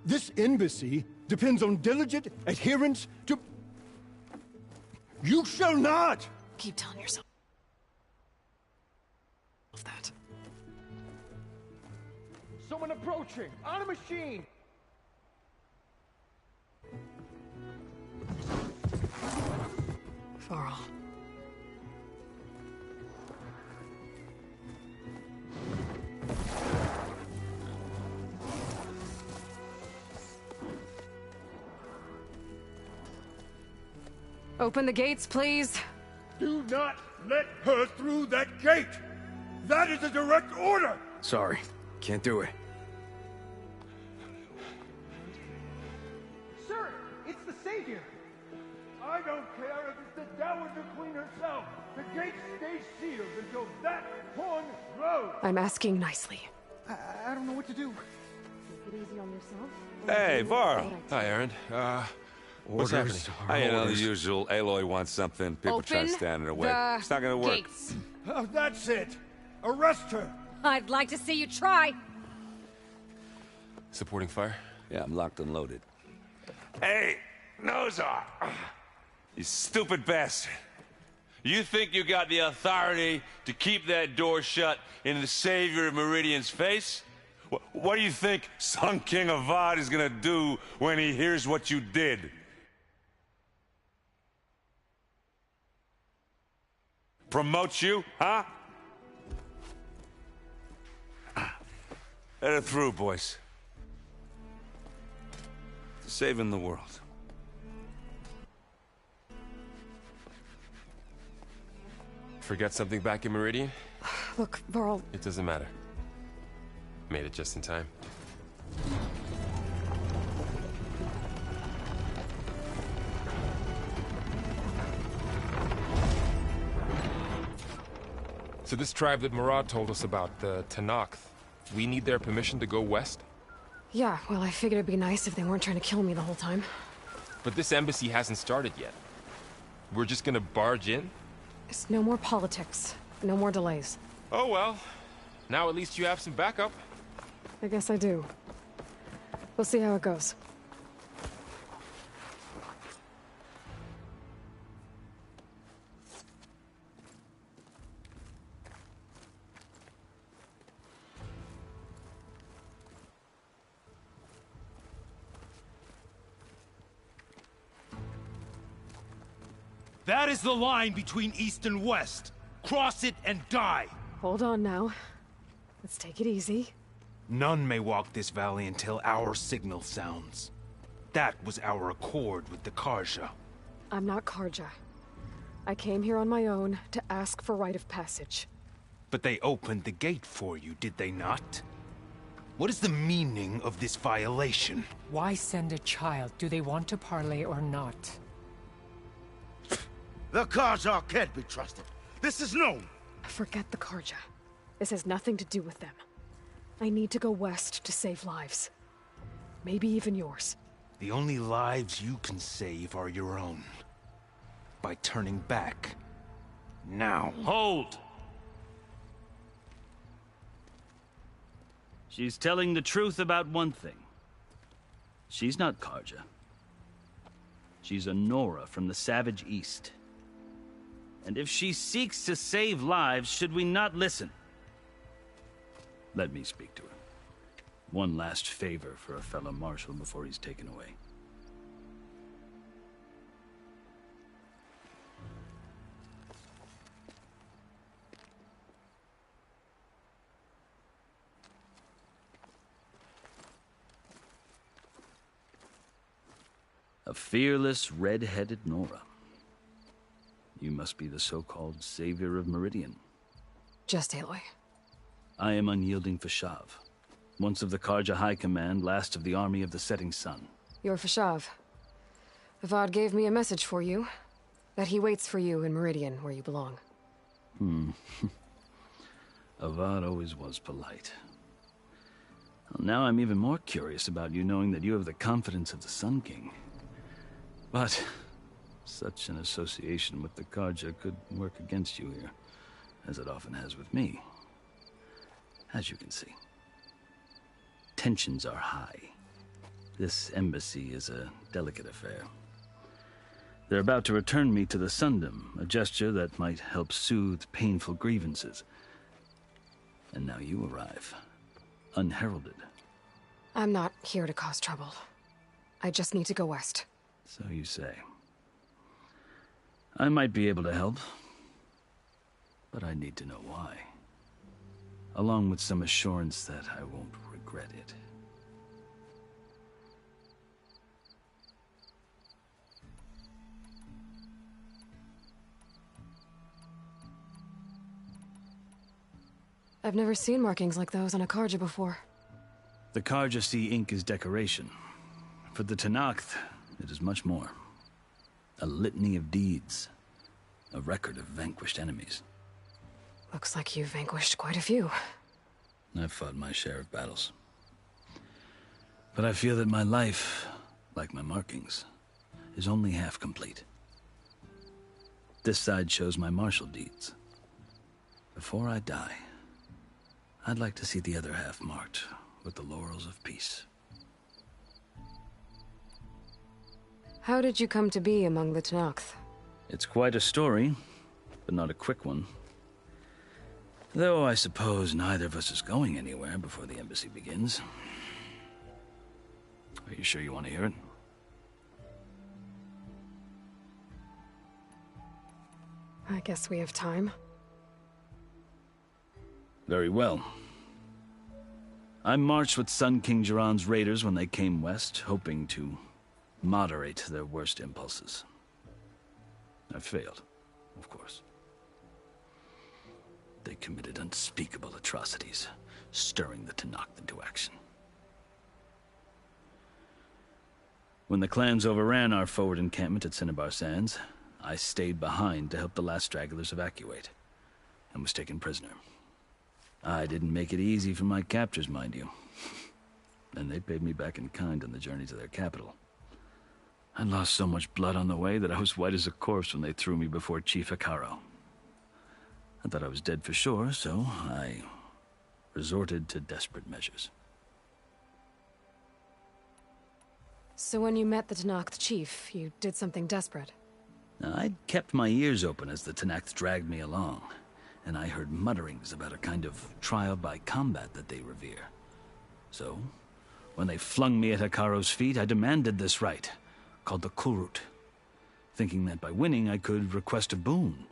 This embassy depends on diligent adherence to... You shall not! Keep telling yourself that. Someone approaching! On a machine! Varl. Open the gates, please. Do not let her through that gate! That is a direct order! Sorry, can't do it. Sir, it's the Savior! I don't care if it's the Dowager Queen herself! The gate stays sealed until that horn blows! I'm asking nicely. I don't know what to do. Take it easy on yourself. Hey, Varl. Hi, Aaron. What's happening? You know, the usual. Aloy wants something. People try to stand in her way. It's not gonna work. Gates. Oh, that's it! Arrest her! I'd like to see you try. Supporting fire? Yeah, I'm locked and loaded. Hey, Nozar! You stupid bastard. You think you got the authority to keep that door shut in the savior of Meridian's face? What do you think Sun King Avad is gonna do when he hears what you did? Promote you, huh? Let her through, boys. Saving the world. Forget something back in Meridian? Look, Varl. It doesn't matter. Made it just in time. So this tribe that Murad told us about, the Tenakth, we need their permission to go west? Yeah, well, I figured it'd be nice if they weren't trying to kill me the whole time. But this embassy hasn't started yet. We're just gonna barge in? It's no more politics. No more delays. Oh well. Now at least you have some backup. I guess I do. We'll see how it goes. That is the line between East and West. Cross it and die. Hold on now. Let's take it easy. None may walk this valley until our signal sounds. That was our accord with the Carja. I'm not Carja. I came here on my own to ask for rite of passage. But they opened the gate for you, did they not? What is the meaning of this violation? Why send a child? Do they want to parley or not? The Carja can't be trusted. This is known. Forget the Carja. This has nothing to do with them. I need to go west to save lives. Maybe even yours. The only lives you can save are your own. By turning back. Now. Hold! She's telling the truth about one thing. She's not Carja. She's a Nora from the Savage East. And if she seeks to save lives, should we not listen? Let me speak to her. One last favor for a fellow marshal before he's taken away. A fearless, red-headed Nora. You must be the so-called savior of Meridian. Just Aloy. I am Unyielding Fashav, once of the Karja High Command, last of the Army of the Setting Sun. You're Fashav. Avad gave me a message for you. That he waits for you in Meridian, where you belong. Avad always was polite. Well, now I'm even more curious about you knowing that you have the confidence of the Sun King. But such an association with the Karja could work against you here, as it often has with me. As you can see, tensions are high. This embassy is a delicate affair. They're about to return me to the Sundom, a gesture that might help soothe painful grievances. And now you arrive, unheralded. I'm not here to cause trouble. I just need to go west. So you say. I might be able to help, but I need to know why. Along with some assurance that I won't regret it. I've never seen markings like those on a Karja before. The Karja see ink as decoration. For the Tenakth, it is much more. A litany of deeds. A record of vanquished enemies. Looks like you've vanquished quite a few. I've fought my share of battles. But I feel that my life, like my markings, is only half complete. This side shows my martial deeds. Before I die, I'd like to see the other half marked with the laurels of peace. How did you come to be among the Tenakth? It's quite a story, but not a quick one. Though I suppose neither of us is going anywhere before the embassy begins. Are you sure you want to hear it? I guess we have time. Very well. I marched with Sun King Jiran's raiders when they came west, hoping to moderate their worst impulses. I failed, of course. They committed unspeakable atrocities, stirring the Tenakth into action. When the clans overran our forward encampment at Cinnabar Sands, I stayed behind to help the last stragglers evacuate, and was taken prisoner. I didn't make it easy for my captors, mind you. And they paid me back in kind on the journey to their capital. I lost so much blood on the way that I was white as a corpse when they threw me before Chief Hekarro. I thought I was dead for sure, so I resorted to desperate measures. So when you met the Tenakth chief, you did something desperate? Now, I'd kept my ears open as the Tenakth dragged me along, and I heard mutterings about a kind of trial by combat that they revere. So, when they flung me at Hekarro's feet, I demanded this right, called the Kulrut, thinking that by winning I could request a boon,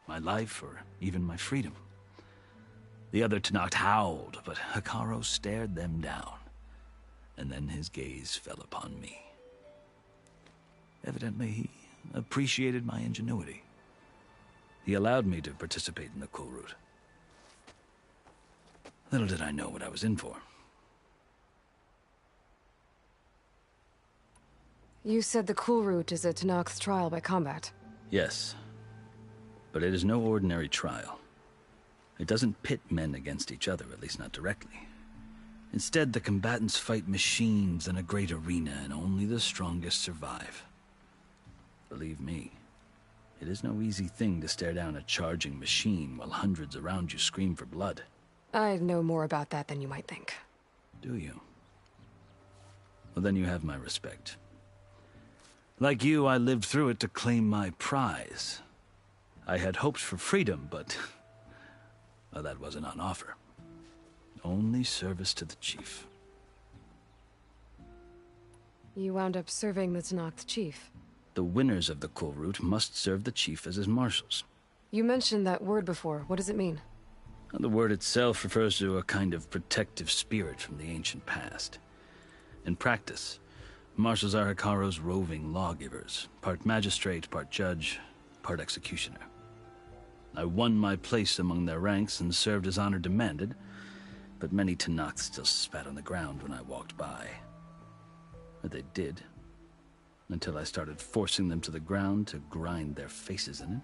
my life or even my freedom. The other Tenakth howled, but Hekarro stared them down, and then his gaze fell upon me. Evidently, he appreciated my ingenuity. He allowed me to participate in the Kulrut. Little did I know what I was in for. You said the Kulrut is a Tenakth trial by combat. Yes, but it is no ordinary trial. It doesn't pit men against each other, at least not directly. Instead, the combatants fight machines in a great arena, and only the strongest survive. Believe me, it is no easy thing to stare down a charging machine while hundreds around you scream for blood. I know more about that than you might think. Do you? Well, then you have my respect. Like you, I lived through it to claim my prize. I had hoped for freedom, but well, that wasn't on offer. Only service to the chief. You wound up serving the Tenakth chief. The winners of the Kulrut must serve the chief as his marshals. You mentioned that word before. What does it mean? The word itself refers to a kind of protective spirit from the ancient past. In practice, marshals are Hekarro's roving lawgivers, part magistrate, part judge, part executioner. I won my place among their ranks and served as honor demanded, but many Tenakth still spat on the ground when I walked by. Or they did, until I started forcing them to the ground to grind their faces in it.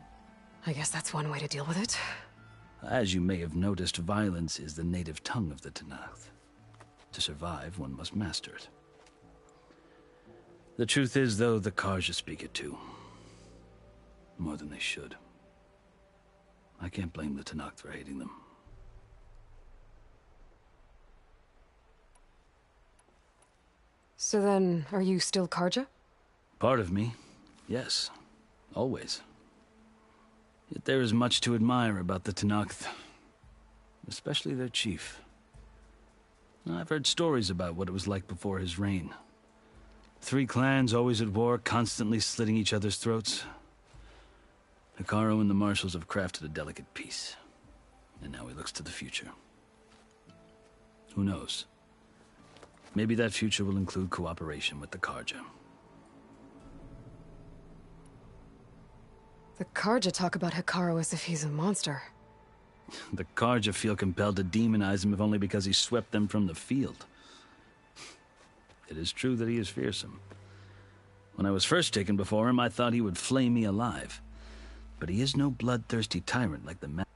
I guess that's one way to deal with it. As you may have noticed, violence is the native tongue of the Tenakth. To survive, one must master it. The truth is, though, the Carja speak it too. More than they should. I can't blame the Tenakth for hating them. So then, are you still Carja? Part of me, yes. Always. Yet there is much to admire about the Tenakth. Especially their chief. I've heard stories about what it was like before his reign. 3 clans always at war, constantly slitting each other's throats. Hekarro and the marshals have crafted a delicate peace. And now he looks to the future. Who knows? Maybe that future will include cooperation with the Carja. The Carja talk about Hekarro as if he's a monster. The Carja feel compelled to demonize him if only because he swept them from the field. It is true that he is fearsome. When I was first taken before him, I thought he would flay me alive. But he is no bloodthirsty tyrant like the